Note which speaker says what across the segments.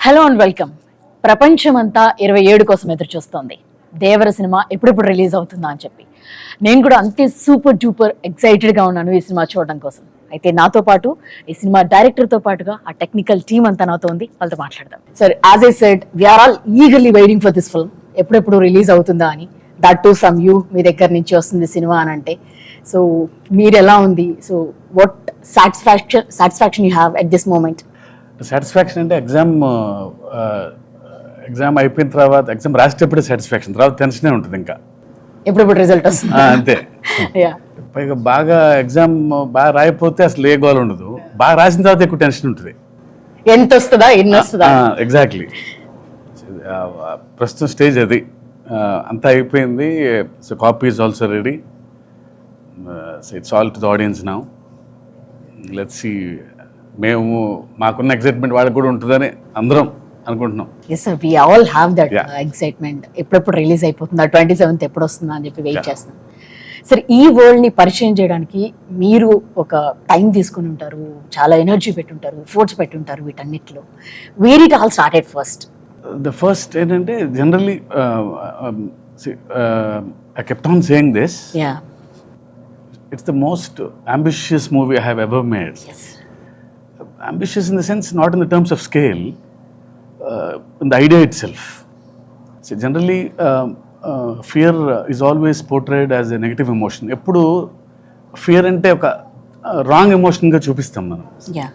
Speaker 1: Hello and welcome. ప్రపంచమంతా 27 కోసం ఎదురు చూస్తోంది. దేవర సినిమా ఎప్పుడెప్పుడు రిలీజ్ అవుతుందా అని చెప్పి. నేను కూడా అంతే సూపర్ డూపర్ ఎక్సైటెడ్గా ఉన్నాను ఈ సినిమా చూడడం కోసం. అయితే నాతో పాటు ఈ సినిమా డైరెక్టర్తో పాటుగా ఆ టెక్నికల్ టీమ్ అంతా నాతో ఉంది, వాళ్ళతో మాట్లాడదాం. Sir, as I said, we're all eagerly waiting for this film. ఎప్పుడెప్పుడు రిలీజ్ అవుతుందా అని. దట్ టు ఫ్రమ్ యూ, మీ దగ్గర నుంచి వస్తుంది సినిమా అని అంటే. సో మీరు ఎలా ఉంది? So what satisfaction you have at this moment?
Speaker 2: Satisfaction అంటే ఎగ్జామ్ అయిపోయిన తర్వాత, ఎగ్జామ్ రాసేటప్పుడే సాటిస్ఫాక్షన్, తర్వాత టెన్షనే ఉంటుంది ఇంకా
Speaker 1: ఎప్పుడెప్పుడు రిజల్ట్ వస్తుంది
Speaker 2: అంతే. పైగా బాగా ఎగ్జామ్ బాగా రాయిపోతే అసలు ఏ గోల్ ఉండదు, బాగా రాసిన తర్వాత ఎక్కువ టెన్షన్ ఉంటుంది.
Speaker 1: ఎంత వస్తుందా, ఎన్ని వస్తుందా?
Speaker 2: ఎగ్జాక్ట్లీ. ప్రస్తుతం స్టేజ్ అది. అంతా అయిపోయింది. So copy is also ready. It's all to the audience now. Let's see. మేము మాకున్న ఎక్సైట్మెంట్ వాళ్ళకి కూడా ఉంటుందని అందరం అనుకుంటున్నాం.
Speaker 1: Yes sir, we all have that excitement. ఎప్పుడెప్పుడు రిలీజ్ అయిపోతుందా, 27th ఎప్పుడు వస్తుందా అని చెప్పి వెయిట్ చేస్తున్నాం. సరే, ఈ వరల్డ్ ని పరిచయం చేయడానికి మీరు ఒక టైం తీసుకుని ఉంటారు, చాలా ఎనర్జీ పెట్టుంటారు, ఎఫర్ట్స్ పెట్టుంటారు వీటన్నిటిలో. Where it all started first?
Speaker 2: The first ఏంటంటే, generally I kept on saying this, it's the most ambitious movie I have ever made. Ambitious in the sense, not in the terms of scale, in the idea itself. So generally, fear is always portrayed as a negative emotion. Eppudu fear ante oka wrong emotion ga chupistam manam.
Speaker 1: Yeah.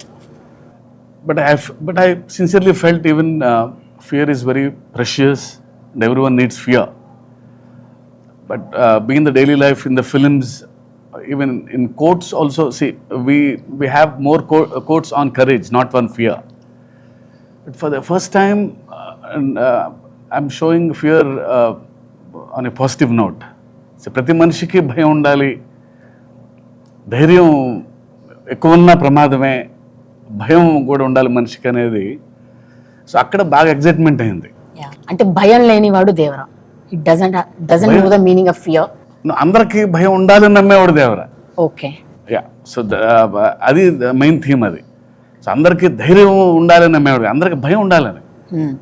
Speaker 2: But I sincerely felt even fear is very precious and everyone needs fear. But being in the daily life, in the films, even in quotes also, see, we have more quotes on courage, not on fear. But for the first time, I'm showing fear on a positive note. So ప్రతి మనిషికి భయం ఉండాలి, ధైర్యం ఎక్కువ ఉన్న ప్రమాదమే, భయం కూడా ఉండాలి మనిషికి అనేది. సో అక్కడ బాగా ఎగ్జైట్మెంట్ అయింది.
Speaker 1: అంటే భయం లేనివాడు Devara. It doesn't know the meaning of fear.
Speaker 2: అందరికి భయం ఉండాలని నమ్మేవాడు దేవరా.
Speaker 1: ఓకే.
Speaker 2: సో అది మెయిన్ థీమ్ అది. సో అందరికి ధైర్యం ఉండాలని నమ్మేవాడు, అందరికి భయం ఉండాలని.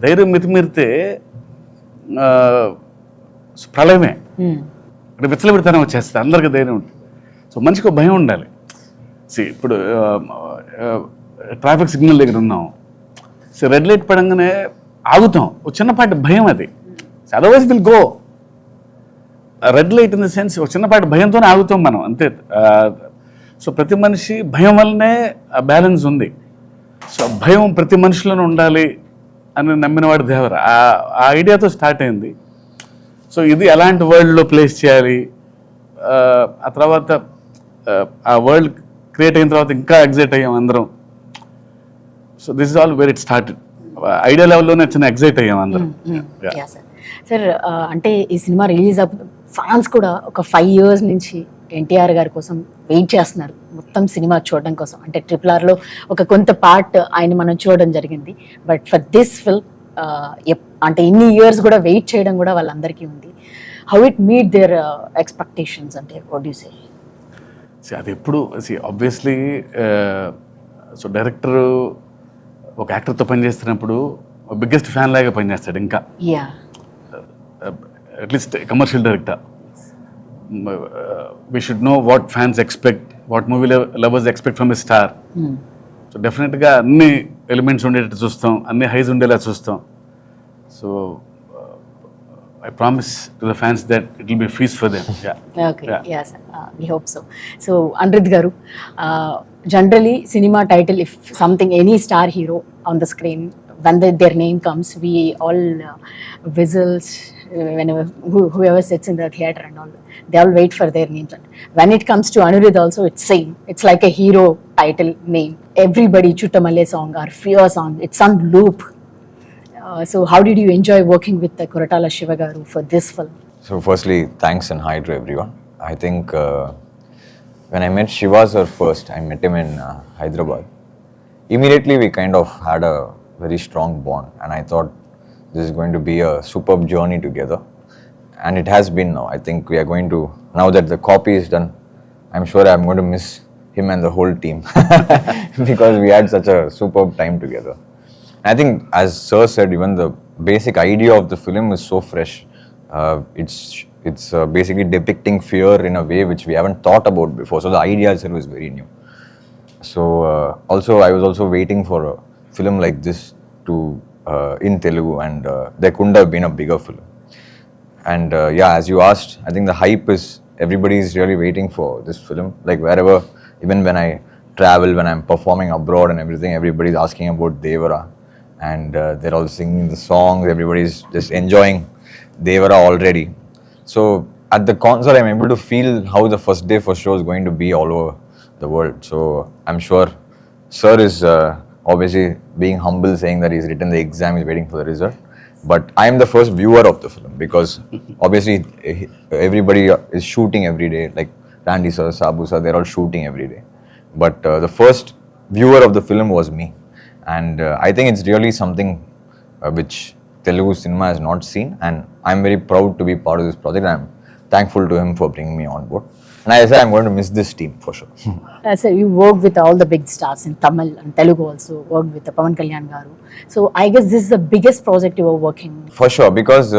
Speaker 2: ధైర్యం మితిమీరితే ప్రళయమే, అంటే విచ్చలవిడితనం వచ్చేస్తుంది. అందరికి ధైర్యం ఉంటుంది. సో మనిషికి భయం ఉండాలి. ఇప్పుడు ట్రాఫిక్ సిగ్నల్ దగ్గర ఉన్నాం, సో రెడ్ లైట్ పడంగానే ఆగుతాం, ఒక చిన్నపాటి భయం అది. Otherwise will go. Red light in the sense, ఒక చిన్నపాటి భయంతోనే ఆగుతాం మనం, అంతే. సో ప్రతి మనిషి భయం వల్లనే బ్యాలెన్స్ ఉంది. సో భయం ప్రతి మనిషిలోనే ఉండాలి అని నమ్మినవాడు దేవర. ఆ ఐడియాతో స్టార్ట్ అయింది. సో ఇది ఎలాంటి వరల్డ్లో ప్లేస్ చేయాలి, ఆ తర్వాత ఆ వరల్డ్ క్రియేట్ అయిన తర్వాత ఇంకా ఎగ్జైట్ అయ్యాం అందరం. So this is all where it started. Idea లెవెల్లోనే చిన్న ఎగ్జైట్ అయ్యాం అందరం.
Speaker 1: సార్, అంటే ఈ సినిమా రిలీజ్ అవ్వ ఫ్యాన్స్ కూడా ఒక 5 years నుంచి NTR గారి కోసం వెయిట్ చేస్తున్నారు, మొత్తం సినిమా చూడడం కోసం. అంటే RRRలో ఒక కొంత పార్ట్ ఆయన మనం చూడడం జరిగింది. బట్ ఫర్ దిస్ ఫిల్మ్ అంటే ఇన్ని ఇయర్స్ కూడా వెయిట్ చేయడం కూడా వాళ్ళందరికీ ఉంది. How it meet there expectations? అంటే వాట్ యు సే?
Speaker 2: అది ఎప్పుడు ఆబ్వియస్లీ, సో డైరెక్టర్ ఒక యాక్టర్తో పనిచేస్తున్నప్పుడు బిగ్గెస్ట్ ఫ్యాన్ లాగా పనిచేస్తాడు. ఇంకా at least commercial director, we should know what fans expect, what movie lovers expect from a star. So డెఫినెట్గా అన్ని ఎలిమెంట్స్ ఉండేటట్టు చూస్తాం, అన్ని హైస్ ఉండేలా చూస్తాం. So I promise to the fans that it will be a feast for them.
Speaker 1: Okay. Yes, we hope so. So Anirudh garu, generally cinema title, if something, any star hero on the screen, when their name comes, we all whistles whenever whoever sits in the theater and all, they all wait for their names. And when it comes to Anirudh also, it's same. It's like a hero title name. Everybody Chuttamalle song or Fear song, it's on loop. So how did you enjoy working with the Koratala Siva garu for this film?
Speaker 3: So firstly, thanks and hi to everyone. I think when I met Shiva sir first, I met him in Hyderabad. Immediately we kind of had a very strong bond, and I thought this is going to be a superb journey together, and it has been now. I think we are going to, now that the copy is done, I'm sure I'm going to miss him and the whole team because we had such a superb time together. I think, as Sir said, even the basic idea of the film is so fresh. It's basically depicting fear in a way which we haven't thought about before. So the idea itself is very new. So also, I was also waiting for a film like this to in Telugu, and there couldn't have been a bigger film. And yeah, as you asked, I think the hype is, everybody is really waiting for this film. Like wherever, even when I travel, when I'm performing abroad and everything, everybody's asking about Devara, and they're all singing the songs. Everybody's just enjoying Devara already. So at the concert, I'm able to feel how the first day for show is going to be all over the world. So I'm sure Sir is obviously being humble, saying that he's written the exam, he's waiting for the result. But I'm the first viewer of the film, because obviously everybody is shooting every day. Like Randy sir, Sabu sir, they're all shooting every day. But the first viewer of the film was me. And I think it's really something which Telugu cinema has not seen. And I'm very proud to be part of this project. I'm thankful to him for bringing me on board. And I say I'm going to miss this team for sure.
Speaker 1: So you worked with all the big stars in Tamil and Telugu also, worked with Pawan Kalyan Garu. So I guess this is the biggest project you were working.
Speaker 3: For sure, because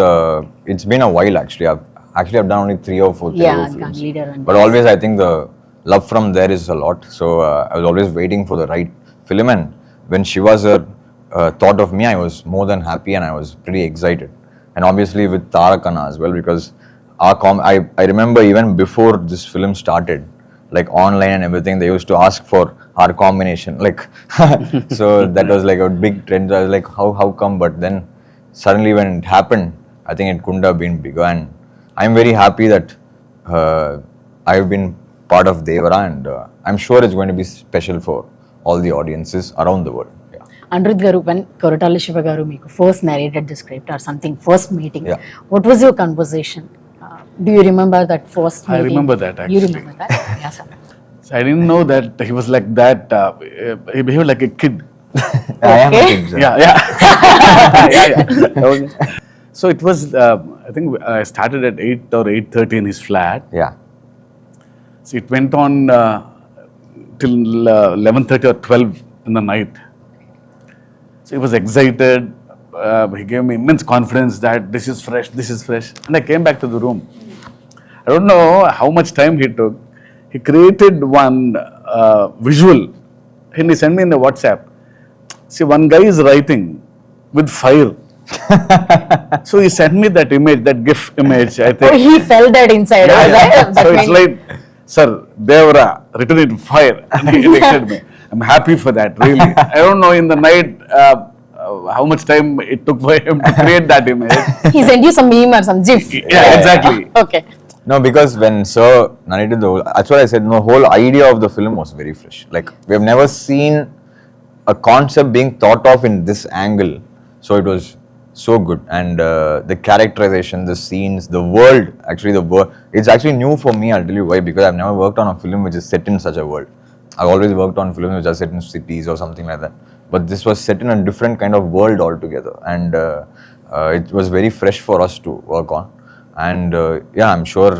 Speaker 3: it's been a while actually. I've done only 3 or 4 Telugu films.
Speaker 1: Leader and
Speaker 3: But always I think the love from there is a lot. So I was always waiting for the right film. And when Shiva sir thought of me, I was more than happy and I was pretty excited. And obviously with Tarakana as well, because I remember even before this film started, like online and everything, they used to ask for our combination. Like, so that was like a big trend. I was like, how come? But then suddenly when it happened, I think it couldn't have been bigger. And I'm very happy that I've been part of Devara, and I'm sure it's going to be special for all the audiences around the world. Yeah.
Speaker 1: Anirudh Garu, when Koratala Siva Garu meeku first narrated the script or something, first meeting,
Speaker 3: Yeah.
Speaker 1: what was your conversation? Do you remember that first meeting?
Speaker 2: I remember that actually.
Speaker 1: You remember that? Yes, sir.
Speaker 2: So I didn't know that he was like that. He behaved like a kid.
Speaker 3: I am a kid, sir.
Speaker 2: Yeah. So it was, I think I started at 8 or 8:30 in his flat.
Speaker 3: Yeah.
Speaker 2: So it went on till 11:30 or 12 in the night. So he was excited. He gave me immense confidence that this is fresh. And I came back to the room. I don't know how much time he took. He created one visual and he sent me in the WhatsApp. See, one guy is writing with fire. So he sent me that image, that GIF image, I think.
Speaker 1: Oh, he felt that inside.
Speaker 2: Yeah. So it's like, sir, Devara, written in fire. And he elected me. I'm happy for that, really. I don't know in the night how much time it took for him to create that image.
Speaker 1: He sent you some meme or some GIF.
Speaker 2: Yeah, exactly.
Speaker 1: Okay.
Speaker 3: No, because when Sir narrated that's what I said, the whole idea of the film was very fresh. Like, we have never seen a concept being thought of in this angle. So it was so good. And the characterization, the scenes, the world, it's actually new for me, I'll tell you why, because I've never worked on a film which is set in such a world. I've always worked on films which are set in cities or something like that. But this was set in a different kind of world altogether. And it was very fresh for us to work on. And yeah, I'm sure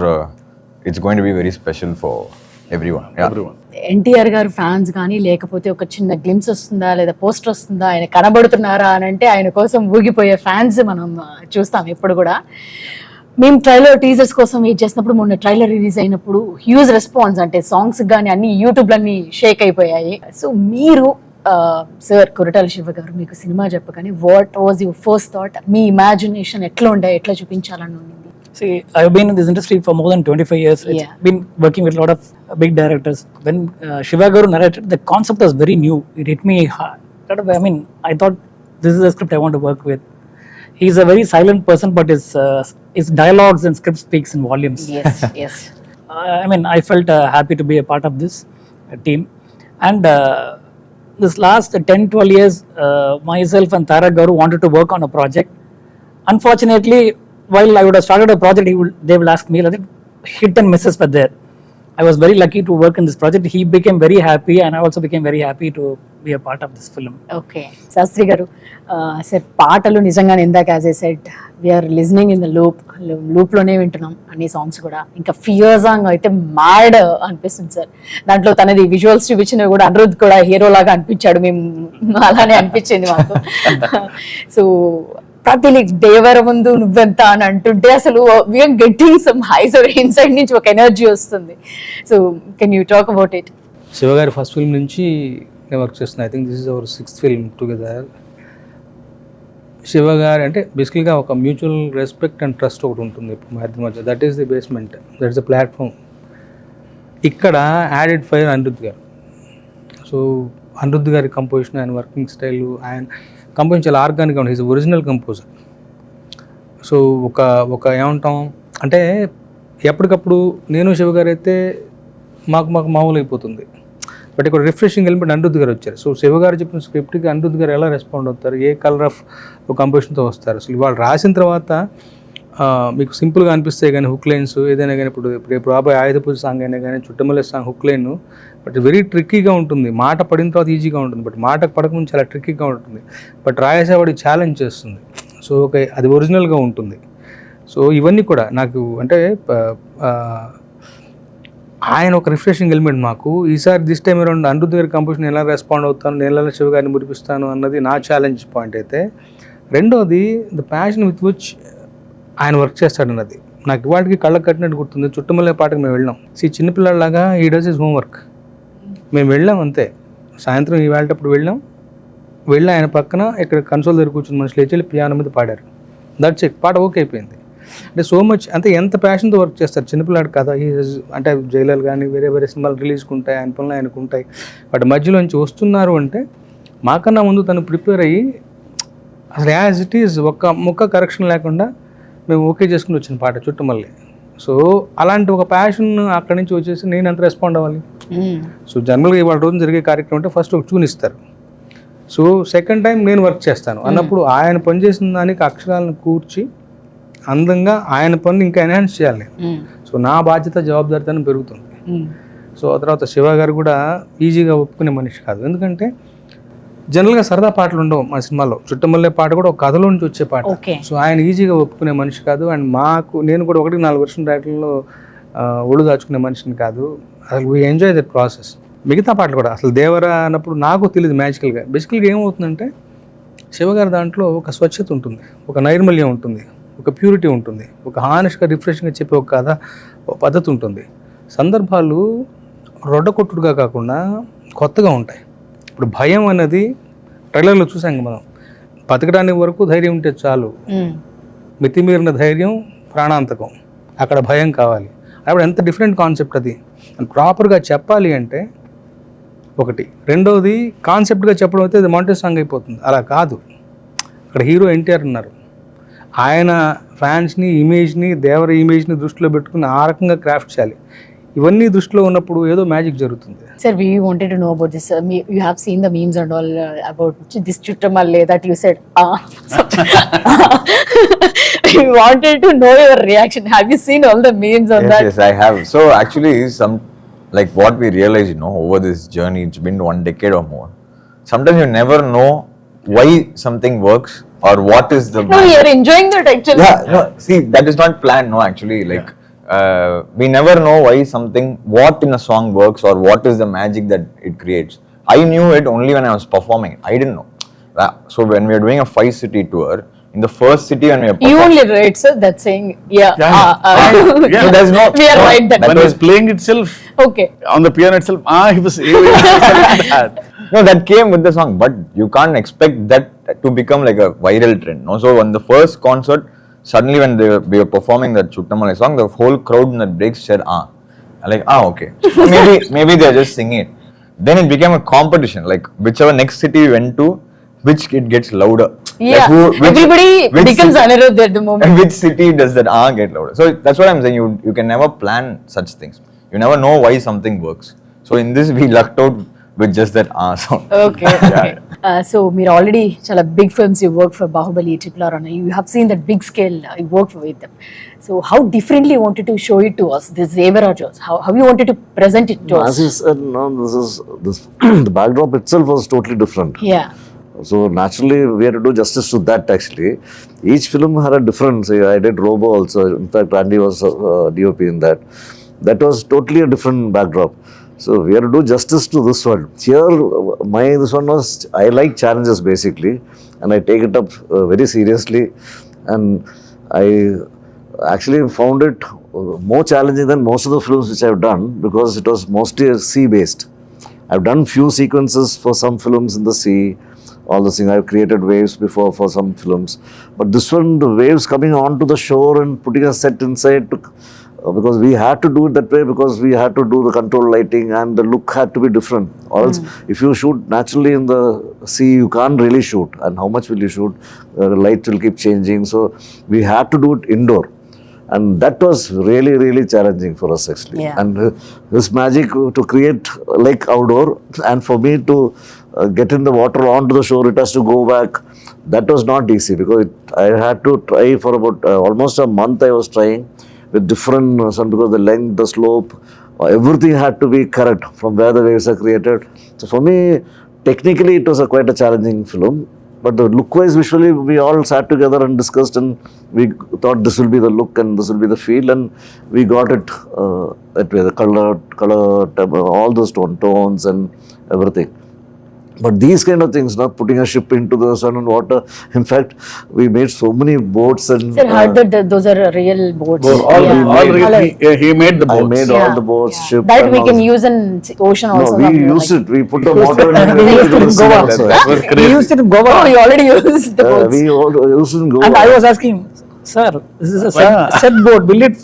Speaker 3: it's going to be very special for everyone. Yeah.
Speaker 2: Everyone.
Speaker 1: NTR గారు fans కానీ లేకపోతే ఒక చిన్న glimpse వస్తుందా లేదా poster వస్తుందా, ఆయన కనబడుతున్నారా అని అంటే ఆయన కోసం ఊగిపోయే ఫ్యాన్స్ మనం చూస్తాం ఎప్పుడు కూడా. మేము ట్రైలర్ టీజర్స్ కోసం వెయిట్ చేసినప్పుడు, మొన్న ట్రైలర్ రిలీజ్ అయినప్పుడు హ్యూజ్ రెస్పాన్స్, అంటే సాంగ్స్ కానీ అన్ని యూట్యూబ్లన్నీ షేక్ అయిపోయాయి. సో మీరు సార్ కొరటాల శివ గారు మీకు సినిమా చెప్పగానే what was your first thought? Me imagination ఎట్లా ఉండే, ఎట్లా చూపించాలని ఉండింది?
Speaker 4: See, I've been in this industry for more than 25 years. It's been working with a lot of big directors. When Shiva Garu narrated, the concept was very new. It hit me hard. I thought this is a script I want to work with. He's a very silent person, but his dialogues and script speaks in volumes.
Speaker 1: Yes, yes.
Speaker 4: I felt happy to be a part of this team. And this last 10-12 years, myself and Tarak Garu wanted to work on a project. Unfortunately, while I would have started a project, they will ask me, hit and misses were there. I was very lucky to work in this project. He became very happy, and I also became very happy to be a part of this film.
Speaker 1: Okay Shastri గారు sir పాటలు నిజంగానే ఇందాక as I said we are listening in the లూప్లోనే వింటున్నాం అన్ని songs కూడా. ఇంకా fear song అయితే మ్యాడ్ అనిపిస్తుంది సార్. దాంట్లో తనది విజువల్స్ చూపించినవి కూడా అనిరుద్ధ్ కూడా హీరో లాగా అనిపించాడు, మేము అలానే అనిపించింది మాకు. సో ప్రతి దేవర ముందు నువ్వెంత అని అంటుంటే అసలు we're getting some highs inside నుంచి ఒక ఎనర్జీ వస్తుంది. So can you talk about it?
Speaker 5: Shiva గారి ఫస్ట్ ఫిల్మ్ నుంచి నేను వర్క్ చేస్తున్నాను. I think this is our 6th film together. Shiva గారు అంటే బేసికల్గా ఒక మ్యూచువల్ రెస్పెక్ట్ అండ్ ట్రస్ట్ ఒకటి ఉంటుంది మా ఇద్దరి మధ్య. That is the basement, that is the platform. ఇక్కడ యాడెడ్ ఫైర్ అనిరుద్ధ్ గారు. సో అనిరుద్ధ్ గారి కంపోజిషన్, ఆయన వర్కింగ్ స్టైల్, ఆయన కంపోజిషన్ చాలా ఆర్గానిక్గా ఉంటుంది. Is original composer. సో ఒక ఏమంటాం అంటే ఎప్పటికప్పుడు నేను శివ గారు అయితే మాకు మామూలు అయిపోతుంది. బట్ ఇక్కడ రిఫ్రెషింగ్ ఎలిమెంట్ అనిరుద్ధ్ గారు వచ్చారు. సో శివ గారు చెప్పిన స్క్రిప్ట్కి అనిరుద్ధ్ గారు ఎలా రెస్పాండ్ అవుతారు, ఏ కలర్ ఆఫ్ కంపోజిషన్తో వస్తారు. అసలు వాళ్ళు రాసిన తర్వాత మీకు సింపుల్గా అనిపిస్తాయి కానీ హుక్ లైన్స్ ఏదైనా కానీ, ఇప్పుడు రేపు రాబోయే ఆయుధ పూజ సాంగ్ అయినా కానీ, Chuttamalle song hook line but very ట్రిక్కీగా ఉంటుంది. మాట పడిన తర్వాత ఈజీగా ఉంటుంది, బట్ మాట పడకముందు చాలా ట్రిక్కీగా ఉంటుంది. బట్ రాయేసేవాడికి ఛాలెంజ్ చేస్తుంది. సో అది ఒరిజినల్గా ఉంటుంది. సో ఇవన్నీ కూడా నాకు అంటే ఆయన ఒక రిఫ్రెషింగ్ ఎలిమెంట్ మాకు. ఈసారి దిస్ టైం అరౌండ్ అనిరుద్ధ్ గారి కంపోజిషన్ ఎలా రెస్పాండ్ అవుతాను, నేను ఎలా శివ గారిని మురిపిస్తాను అన్నది నా ఛాలెంజ్ పాయింట్ అయితే. రెండోది ద ప్యాషన్ విత్ విచ్ ఆయన వర్క్ చేస్తాడన్నది నాకు ఇవాటికి కళ్ళకు కట్టినట్టు గుర్తుంది. చుట్టమల్లే పాటకు మేము వెళ్ళాం. చిన్నపిల్లలాగా ఈ డస్ ఇస్ హోంవర్క్. మేము వెళ్ళాం అంతే. సాయంత్రం ఈ వెళ్ళేటప్పుడు వెళ్ళి ఆయన పక్కన ఇక్కడ కన్సోల్ దగ్గర కూర్చుని మనుషులు లేచి పియానో మీద పాడారు. That's it. పాట ఓకే అయిపోయింది. అంటే సో మచ్ అంటే ఎంత ప్యాషన్తో వర్క్ చేస్తారు. చిన్నపిల్లాడు కదా, అంటే జైలర్ కానీ వేరే సినిమాలు రిలీజ్కి ఉంటాయి, ఆయన పనులు ఆయనకు ఉంటాయి. బట్ మధ్యలోంచి వస్తున్నారు అంటే మాకన్నా ముందు తను ప్రిపేర్ అయ్యి అసలు యాజ్ ఇట్ ఈజ్ ఒక్క ముక్క కరెక్షన్ లేకుండా మేము ఓకే చేసుకుని వచ్చిన పాట చుట్టమల్లి. సో అలాంటి ఒక ప్యాషన్ అక్కడి నుంచి వచ్చేసి నేను ఎంత రెస్పాండ్ అవ్వాలి. సో జనరల్గా ఇవాళ రోజు జరిగే కార్యక్రమం అంటే ఫస్ట్ ఒక ట్యూన్ ఇస్తారు. సో సెకండ్ టైం నేను వర్క్ చేస్తాను అన్నప్పుడు ఆయన పనిచేసిన దానికి అక్షరాలను కూర్చి అందంగా ఆయన పని ఇంకా ఎన్హాన్స్ చేయాలి. సో నా బాధ్యత జవాబుదారితనం పెరుగుతుంది. సో ఆ తర్వాత శివ గారు కూడా ఈజీగా ఒప్పుకునే మనిషి కాదు. ఎందుకంటే జనరల్గా సరదా పాటలు ఉండవు మా సినిమాలో. చుట్టమల్లే పాట కూడా ఒక కథలో నుంచి వచ్చే పాట. సో ఆయన ఈజీగా ఒప్పుకునే మనిషి కాదు. అండ్ నేను కూడా 1-4 వర్షం టైటిల్లో ఒళ్ళు దాచుకునే మనిషిని కాదు. అసలు వీ ఎంజాయ్ దట్ ప్రాసెస్. మిగతా పాటలు కూడా అసలు దేవరా అన్నప్పుడు నాకు తెలియదు మ్యాజికల్గా. బేసికల్గా ఏమవుతుందంటే శివగారి దాంట్లో ఒక స్వచ్ఛత ఉంటుంది, ఒక నైర్మల్యం ఉంటుంది, ఒక ప్యూరిటీ ఉంటుంది, ఒక హానెస్ట్గా రిఫ్రెషింగ్గా చెప్పే ఒక కథ, ఒక పద్ధతి ఉంటుంది. సందర్భాలు రొడ్డకొట్టుడుగా కాకుండా కొత్తగా ఉంటాయి. ఇప్పుడు భయం అనేది ట్రైలర్లో చూసాం మనం. బతకడానికి వరకు ధైర్యం ఉంటే చాలు, మితిమీరిన ధైర్యం ప్రాణాంతకం, అక్కడ భయం కావాలి. అప్పుడు ఎంత డిఫరెంట్ కాన్సెప్ట్ అది. ప్రాపర్గా చెప్పాలి అంటే ఒకటి. రెండవది కాన్సెప్ట్గా చెప్పడం అయితే అది మాంటేజ్ సాంగ్ అయిపోతుంది. అలా కాదు. అక్కడ హీరో NTR ఉన్నారు. ఆయన ఫ్యాన్స్ని, ఇమేజ్ని, దేవర ఇమేజ్ని దృష్టిలో పెట్టుకుని ఆ రకంగా క్రాఫ్ట్ చేయాలి. ఇవన్నీ దృష్టిలో ఉన్నప్పుడు ఏదో మ్యాజిక్ జరుగుతుంది.
Speaker 1: Sir, we wanted to know about this. You have seen the memes and all about this chuttamalle that you said. We wanted to know your reaction. Have you seen all the memes on that?
Speaker 3: Yes, I have. So actually, like what we realize, over this journey, it's been 1 decade or more. Sometimes you never know why something works or what is the.
Speaker 1: No, you're enjoying that actually.
Speaker 3: Yeah, no. See, that is not planned. No, actually, like. We never know why what in a song works or what is the magic that it creates. I knew it only when I was performing. I didn't know. So when we are doing a 5-city tour, in the first city when we are performing,
Speaker 1: You only read, sir, that's saying, yeah.
Speaker 3: So there's no.
Speaker 1: We are right that.
Speaker 2: When he was playing itself,
Speaker 1: Okay.
Speaker 2: on the piano itself, he was that.
Speaker 3: No, that came with the song, but you can't expect that to become like a viral trend. No, so on the first concert, suddenly when we were performing that Chuttamalai song, the whole crowd in that break said, like, okay. maybe they're just singing it. Then it became a competition, like whichever next city we went to, which it gets louder.
Speaker 1: Yeah,
Speaker 3: like
Speaker 1: everybody becomes Anirudh at the moment.
Speaker 3: And which city does that get louder? So that's what I'm saying, you can never plan such things. You never know why something works. So in this we lucked out with just that sound.
Speaker 1: Okay. So మీరు already చాలా big films you work for Baahubali RRR and you have seen that big scale you work with them. So how differently you wanted to show it to us, this Devara Jaws? How you wanted to present it to
Speaker 6: As
Speaker 1: us?
Speaker 6: you said, no, this the backdrop itself was totally different.
Speaker 1: Yeah.
Speaker 6: So naturally, we had to do justice to that. Actually, each film had a difference. I did Robo also. In fact, Andy was DOP in that. That was totally a different backdrop. So we had to do justice to this one. Here, this one was, I like challenges basically, and I take it up very seriously, and I actually found it more challenging than most of the films which I've done, because it was mostly sea based. I've done few sequences for some films in the sea, all this thing. I've created waves before for some films, but this one, the waves coming onto the shore and putting a set inside, because we had to do it that way, because we had to do the control lighting and the look had to be different. Or else, if you shoot naturally in the sea, you can't really shoot. And how much will you shoot? The light will keep changing. So we had to do it indoor. And that was really, really challenging for us actually.
Speaker 1: Yeah.
Speaker 6: And this magic to create like outdoor, and for me to get in the water onto the shore, it has to go back. That was not easy, because I had to try for about almost a month. I was trying with different because the length, the slope, everything had to be correct from where the waves are created. So for me, technically it was quite a challenging film. But the look-wise, visually, we all sat together and discussed, and we thought this will be the look and this will be the feel, and we got it that way. The color, all those tones and everything. But these kind of things, not putting a ship into the sun and water. In fact, we made so many boats and.
Speaker 1: Sir, heard that those are real boats.
Speaker 2: He made the
Speaker 6: I
Speaker 2: boats.
Speaker 6: made all the boats, ship.
Speaker 1: That
Speaker 6: and
Speaker 1: we
Speaker 6: all
Speaker 1: can
Speaker 6: this.
Speaker 1: use in ocean also.
Speaker 6: No, we
Speaker 1: not
Speaker 6: used
Speaker 1: like-
Speaker 6: it. We put the motor in it.
Speaker 4: We used it in Goa.
Speaker 6: Also.
Speaker 2: That was
Speaker 4: We
Speaker 2: crazy.
Speaker 4: used it in Goa.
Speaker 1: Oh, you already used the boats.
Speaker 6: We all used it in Goa.
Speaker 4: And I was asking, sir, this is a set boat. Will it?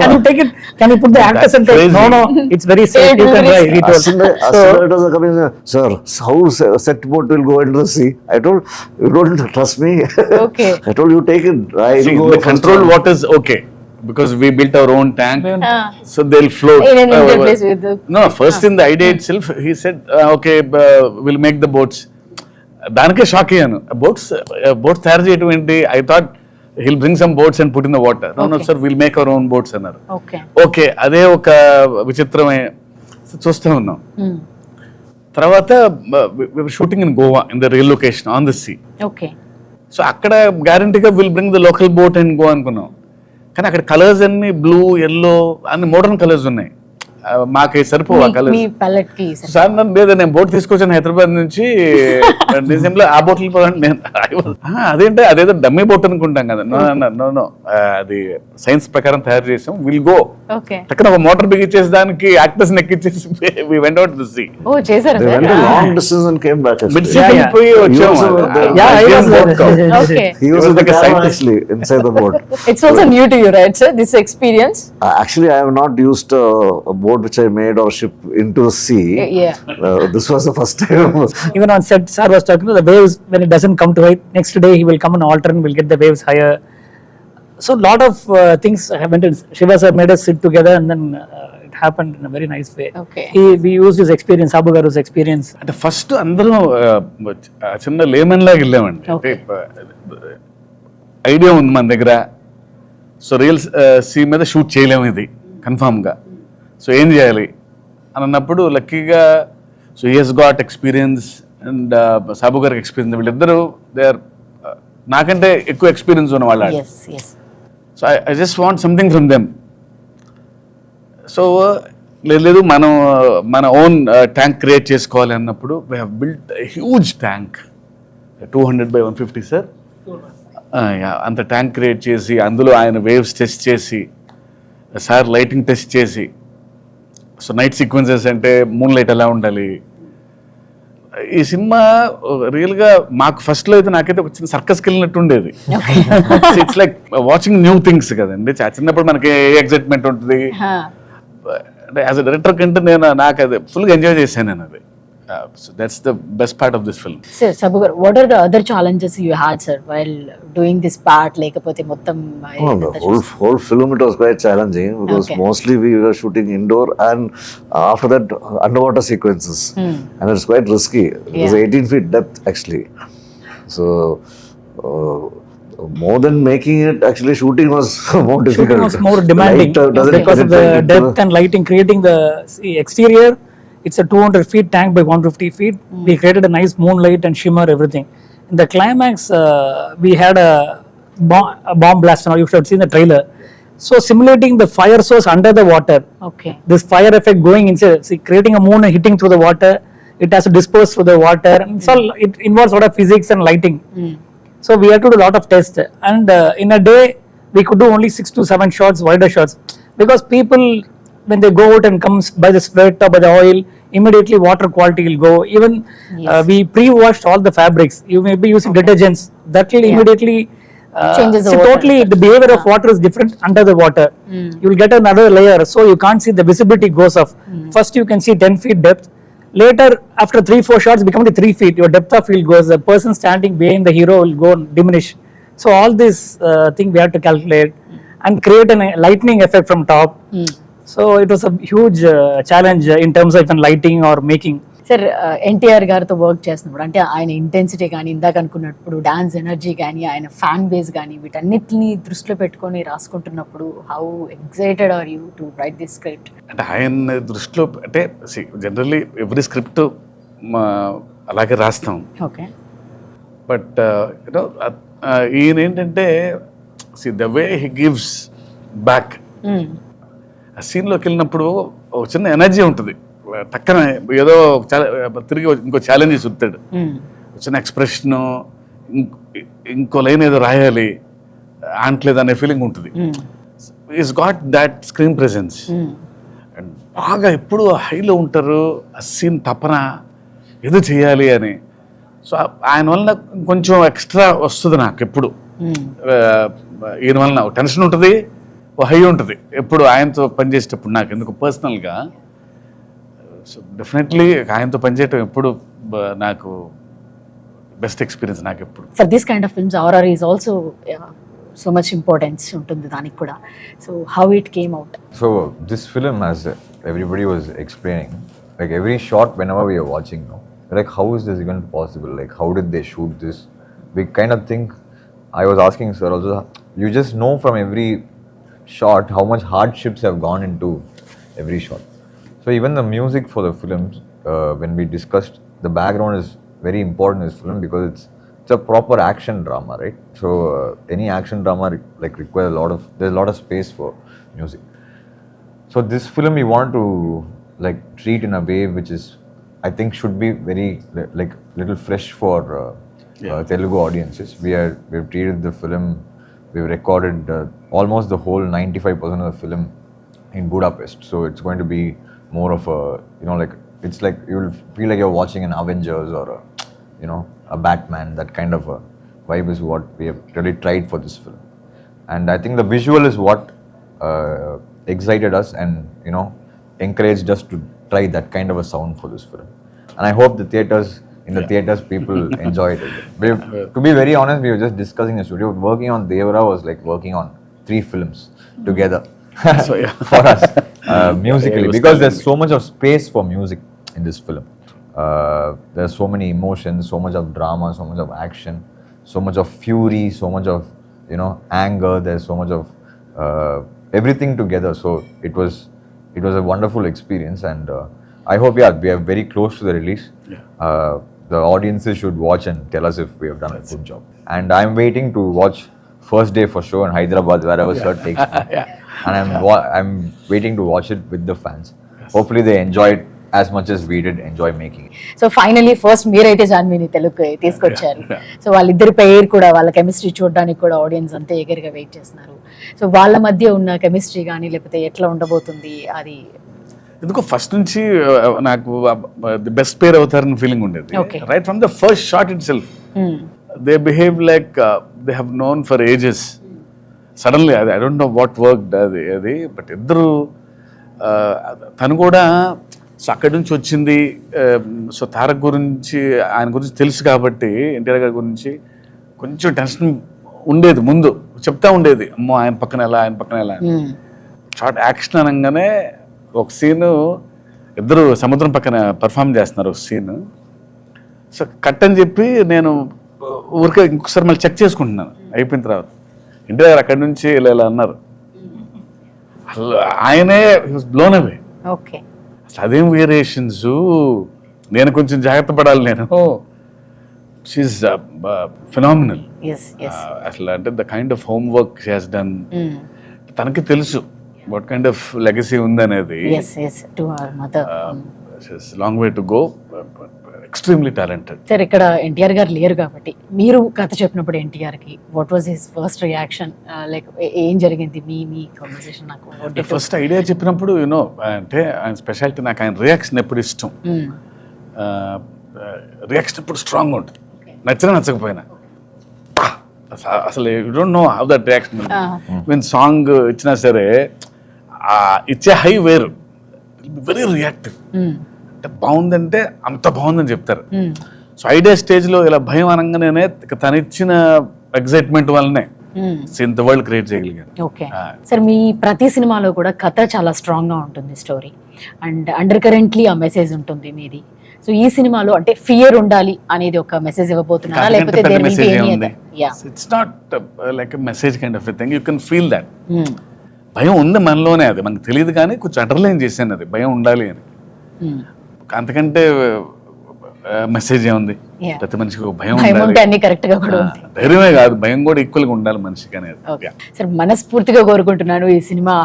Speaker 4: Can you take it? Can you put the actors and take?
Speaker 2: crazy.
Speaker 4: No, it's very safe. You can drive. He told.
Speaker 6: As soon as it was coming, sir, how set boat will go into the sea? I told, you don't trust me.
Speaker 1: Okay.
Speaker 6: I told you take it. I
Speaker 2: See,
Speaker 6: go
Speaker 2: the
Speaker 6: first
Speaker 2: controlled
Speaker 6: one.
Speaker 2: water is okay, because we built our own tank,
Speaker 1: Ah.
Speaker 2: so they'll float.
Speaker 1: In an interplace with the.
Speaker 2: No, first in the idea itself, he said, okay, we'll make the boats. దానికే shock అయ్యాను. Boats తయారు చేయడం ఏంటి? I thought he'll bring some boats and put in the water. No sir, we'll make our own boats అన్నారు. Okay, అదే ఒక విచిత్రమే చూస్తూ ఉన్నాం. తర్వాత shooting in Goa in the real location on the sea.
Speaker 1: Okay.
Speaker 2: So అక్కడ గ్యారంటీగా will bring the local boat and go అనుకున్నాం. కానీ అక్కడ కలర్స్ అన్ని బ్లూ, ఎల్లో అన్ని మోడర్న్ కలర్స్ ఉన్నాయి. మాకు సరిపోవు ఆ కలర్స్.
Speaker 1: మీ palette కి sir.
Speaker 2: సార్ నన్ను లేదా నేను బోట్ తీసుకొచ్చాను హైదరాబాద్ నుంచి, డిసెంబర్ ఆ బోట్లు పోదండి. నేను అదేంటే అదేదో డమ్మీ బోట్ అనుకుంటాం కదా. నో అది సైన్స్ ప్రకారం తయారు చేసాం. Will go
Speaker 1: Okay.
Speaker 2: అక్కడ ఒక మోటార్ బిగించేసి దానికి యాక్టర్స్ ఎక్కించేసి we went out to sea.
Speaker 1: Oh, చేశారా
Speaker 6: They
Speaker 1: sir?
Speaker 6: went a long distance and came back.
Speaker 2: Mid
Speaker 6: Actually.
Speaker 2: Sea పోయి వచ్చాము.
Speaker 6: He was there.
Speaker 4: Yeah, I was there.
Speaker 1: Okay.
Speaker 6: He was
Speaker 2: was
Speaker 6: in the
Speaker 2: like a
Speaker 6: cabin
Speaker 2: scientist.
Speaker 6: actually inside the boat.
Speaker 1: It's also new to you, right sir? This experience?
Speaker 6: Actually, I have not used a boat which I made or ship into the sea.
Speaker 1: Yeah.
Speaker 6: This was the first time.
Speaker 4: Even on set, sir was talking about the waves when it doesn't come to height. Next day he will come and alter and we'll get the waves higher. So lot of things happened. Shiva sir made us sit together, and then it happened in a very nice way.
Speaker 1: Okay.
Speaker 4: We used his experience, Sabu garu's experience.
Speaker 2: అంటే first అందరం చిన్న lemon లాగా వెళ్ళామండి. అంటే idea ఉంది మన దగ్గర. So real sea మీద షూట్ చేయలేము ఇది కన్ఫామ్గా. సో ఏం చేయాలి అని అన్నప్పుడు లక్కీగా so he's got experience and Sabu గారికి ఎక్స్పీరియన్స్. వీళ్ళిద్దరూ దే ఆర్ నాకంటే ఎక్కువ ఎక్స్పీరియన్స్ ఉన్న వాళ్ళు.
Speaker 1: Yes, yes.
Speaker 2: So I just want something from them. So లేదు మన ఓన్ ట్యాంక్ క్రియేట్ చేసుకోవాలి అన్నప్పుడు we have built huge tank 200x150 sir. అంత ట్యాంక్ క్రియేట్ చేసి అందులో ఆయన వేవ్స్ టెస్ట్ చేసి సార్ లైటింగ్ టెస్ట్ చేసి, సో నైట్ సీక్వెన్సెస్ అంటే మూన్ లైట్ ఎలా ఉండాలి. ఈ సినిమా రియల్గా మాకు ఫస్ట్లో అయితే నాకైతే ఒక చిన్న సర్కస్కి వెళ్ళినట్టు ఉండేది. It's like watching new things కదండి. చిన్నప్పుడు మనకి ఎగ్జైట్మెంట్ ఉంటుంది. అంటే యాజ్ అ డైరెక్టర్ కంటే నాకు అది ఫుల్గా ఎంజాయ్ చేశాను. నేను అది So that's the best part of this film.
Speaker 1: Sir, Sabu garu, what are the other challenges you had, sir, while doing this part? Lekapothe mottam
Speaker 6: Oh, the whole film it was quite challenging because
Speaker 1: Okay.
Speaker 6: mostly we were shooting indoor and after that underwater sequences, and it's quite risky. It was
Speaker 1: Yeah.
Speaker 6: 18 feet depth actually. So uh, more than making it, actually shooting was more difficult.
Speaker 4: Shooting was more demanding
Speaker 6: Light, doesn't
Speaker 4: because of the
Speaker 6: penetrate into
Speaker 4: depth and lighting, creating the exterior. It's a 200 feet tank by 150 feet. We created a nice moonlight and shimmer, everything. In the climax, we had a bomb blast. Now you should have seen the trailer. So simulating the fire source under the water.
Speaker 1: Okay.
Speaker 4: This fire effect going inside, see, creating a moon and hitting through the water. It has to disperse through the water. And so it involves a lot of physics and lighting. So we had to do a lot of tests. And in a day, we could do only 6 to 7 shots, wider shots. Because people, when they go out and comes by the sweat or by the oil, immediately water quality will go. Even we pre-washed all the fabrics. You may be using detergents. That will immediately
Speaker 1: Changes the
Speaker 4: see,
Speaker 1: water.
Speaker 4: totally the behavior of water is different under the water. You will get another layer, so you can't see the visibility goes off. First you can see 10 feet depth. Later, after 3-4 shots, become the 3 feet. Your depth of field goes. The person standing behind the hero will go diminish. So all this thing we have to calculate and create a lightning effect from top. So it was a huge challenge in terms of even lighting or making.
Speaker 1: Sir NTR గారితో work చేస్తున్నప్పుడు అంటే ఆయన intensity కానీ ఇందాక అనుకున్నప్పుడు dance energy కానీ ఆయన fan base కానీ వీటన్నిటిని దృష్టిలో పెట్టుకొని రాసుకుంటున్నప్పుడు how excited are you to write this script?
Speaker 2: అంటే ఆయన దృష్టిలో అంటే జనరల్లీ ఎవ్రీ స్క్రిప్ట్ అలాగే రాస్తాం.
Speaker 1: ఓకే.
Speaker 2: బట్ యూనో ఈయన ఏంటంటే the way he gives back. ఆ సీన్లోకి వెళ్ళినప్పుడు ఒక చిన్న ఎనర్జీ ఉంటుంది. టక్కన ఏదో తిరిగి ఇంకో ఛాలెంజ్ చూస్తాడు. చిన్న ఎక్స్ప్రెషను, ఇంకో లైన్ ఏదో రాయాలి అంటలేదు అనే ఫీలింగ్ ఉంటుంది. Is got that screen presence and బాగా ఎప్పుడు హైలో ఉంటారు. ఆ సీన్ తపన ఏదో చేయాలి అని. సో ఆయన వలన కొంచెం ఎక్స్ట్రా వస్తుంది నాకు ఎప్పుడు. ఈయన వలన టెన్షన్ ఉంటుంది, ఓ హై ఉంటుంది ఎప్పుడు ఆయనతో పనిచేసేటప్పుడు నాకు ఎందుకు పర్సనల్గా. సో డెఫినెట్లీ ఆయనతో పనిచేయటం ఎప్పుడు నాకు బెస్ట్ ఎక్స్పీరియన్స్ నాకు ఎప్పుడు.
Speaker 1: For this kind of films RR is also so much importance ఉంటుంది దానికి కూడా. So how it came out?
Speaker 3: So this film, as everybody was explaining, like every shot whenever we are watching now, like how is this even possible? Like how did they shoot this? We kind of think, I was asking sir also, you just know from every shot how much hardships have gone into every shot. So even the music for the films, when we discussed, the background is very important in this film because it's a proper action drama, right? So any action drama like requires there's a lot of space for music. So this film we want to like treat in a way which is, I think, should be very like little fresh for Telugu audiences. We've treated the film, we've recorded almost the whole 95% of the film in Budapest. So it's going to be more of a, like it's like you'll feel like you're watching an Avengers or a Batman. That kind of a vibe is what we have really tried for this film. And I think the visual is what excited us and encouraged us to try that kind of a sound for this film. And I hope the theaters people enjoyed it. To be very honest, we were just discussing the studio. Working on Devara was like working on 3 films together.
Speaker 2: So, yeah.
Speaker 3: For us musically, because there's so much of space for music in this film. There's so many emotions, so much of drama, so much of action, so much of fury, so much of anger. There's so much of everything together. So it was a wonderful experience, and I hope we are very close to the release. The audiences should watch and tell us if we have done a good job. And I'm waiting to watch first day for show in Hyderabad, wherever sir takes me. And I'm waiting to watch it with the fans. Hopefully they enjoy it as much as we did enjoy making it.
Speaker 1: So finally first మీరైతే జాన్వీని తెలుగు తీసుకొచ్చారు. So వాళ్ళిద్దరి పేరు కూడా, వాళ్ళ chemistry చూడడానికి కూడా audience అంతా ఎగర్గా wait చేస్తున్నారు. సో వాళ్ళ మధ్య ఉన్న కెమిస్ట్రీ కానీ లేకపోతే ఎట్లా ఉండబోతుంది అది
Speaker 2: ఎందుకో ఫస్ట్ నుంచి నాకు ది బెస్ట్ పేర్ అవుతారని ఫీలింగ్ ఉండేది. Right from the first shot itself they behave like they have known for ages. Suddenly అది I don't know what work అది బట్ ఇద్దరు తను కూడా సో అక్కడి నుంచి వచ్చింది. సో తారక్ గురించి, ఆయన గురించి తెలుసు కాబట్టి, ఎన్టీఆర్ గారి గురించి కొంచెం టెన్షన్ ఉండేది. ముందు చెప్తా ఉండేది, అమ్మో ఆయన పక్కన ఎలా, ఆయన పక్కన ఎలా. షార్ట్ యాక్షన్ అనగానే ఒక సీను ఇద్దరు సముద్రం పక్కన పర్ఫామ్ చేస్తున్నారు ఒక సీన్. సో కట్ అని చెప్పి నేను ఊరికే ఇంకొకసారి మళ్ళీ చెక్ చేసుకుంటున్నాను అయిపోయిన తర్వాత. ఎన్టీఆర్ గారు అక్కడి నుంచి ఇలా ఇలా అన్నారు. అసలు ఆయనే బ్లోన్ అవే.
Speaker 1: ఓకే,
Speaker 2: అసలు అదేం వేరియేషన్స్, నేను కొంచెం జాగ్రత్త పడాలి. నేను షీఈస్ ఫినామినల్. అసలు అంటే the kind of home work she has done. తనకి తెలుసు వాట్ కైండ్ ఆఫ్ లెగసీ ఉందనేది. Long way to go. Extremely talented.
Speaker 1: Sir ఇక్కడ ఎన్టీఆర్ గారు లేరు కాబట్టి మీరు కథ చెప్పినప్పుడు ఎన్టీఆర్ కి what was his first reaction, like ఏం జరిగింది మీ కాన్వర్సేషన్? నాకు
Speaker 2: ఫస్ట్ ఐడియా చెప్పినప్పుడు యూనో అంటే ఆయన స్పెషాలిటీ, నాకు ఆయన రియాక్షన్ ఎప్పుడు ఇష్టం. రియాక్షన్ ఎప్పుడు స్ట్రాంగ్ ఉంటుంది, నచ్చినా నచ్చకపోయినా. అసలు you don't know how that reaction. Mean song ఇచ్చినా సరే ఇచ్చే హై వేరు, వెరీ రియాక్టివ్. అంటే బాగుందంటే అంత బాగుందని చెప్తారు. సో ఐడియా స్టేజ్ లో ఇలా భయం అనగానే తను ఇచ్చిన ఎగ్జైట్మెంట్ వల్లనే ఇంత వరల్డ్ క్రియేట్ చేయగలిగాను.
Speaker 1: ఓకే సార్, మీ ప్రతి సినిమాలో కూడా కథ చాలా స్ట్రాంగ్ గా ఉంటుంది, స్టోరీ అండ్ అండర్ కరెంట్లీ ఆ మెసేజ్ ఉంటుంది మీది. సో ఈ సినిమాలో అంటే ఫియర్ ఉండాలి అనేది ఒక మెసేజ్ ఇవ్వబోతున్నారా, లేకపోతే
Speaker 2: it's not like message kind of thing, you can feel that. భయం ఉంది మనలోనే, అది మనకు తెలియదు కానీ కొంచెం అండర్లైన్ చేశాను అది భయం ఉండాలి అని. అంతకంటే మెసేజ్ ఏముంది? ప్రతి మనిషికి భయం ఉండాలి, ధైర్యమే కాదు భయం కూడా ఈక్వల్ గా ఉండాలి మనిషికి అనేది.
Speaker 1: సార్ మనస్ఫూర్తిగా కోరుకుంటున్నాను ఈ సినిమా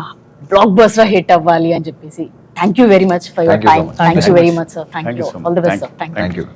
Speaker 1: బ్లాక్ బస్టర్ హిట్ అవ్వాలి అని చెప్పేసి. Thank you very much for your time. Thank you very much sir. Thank you. All the best sir. Thank you.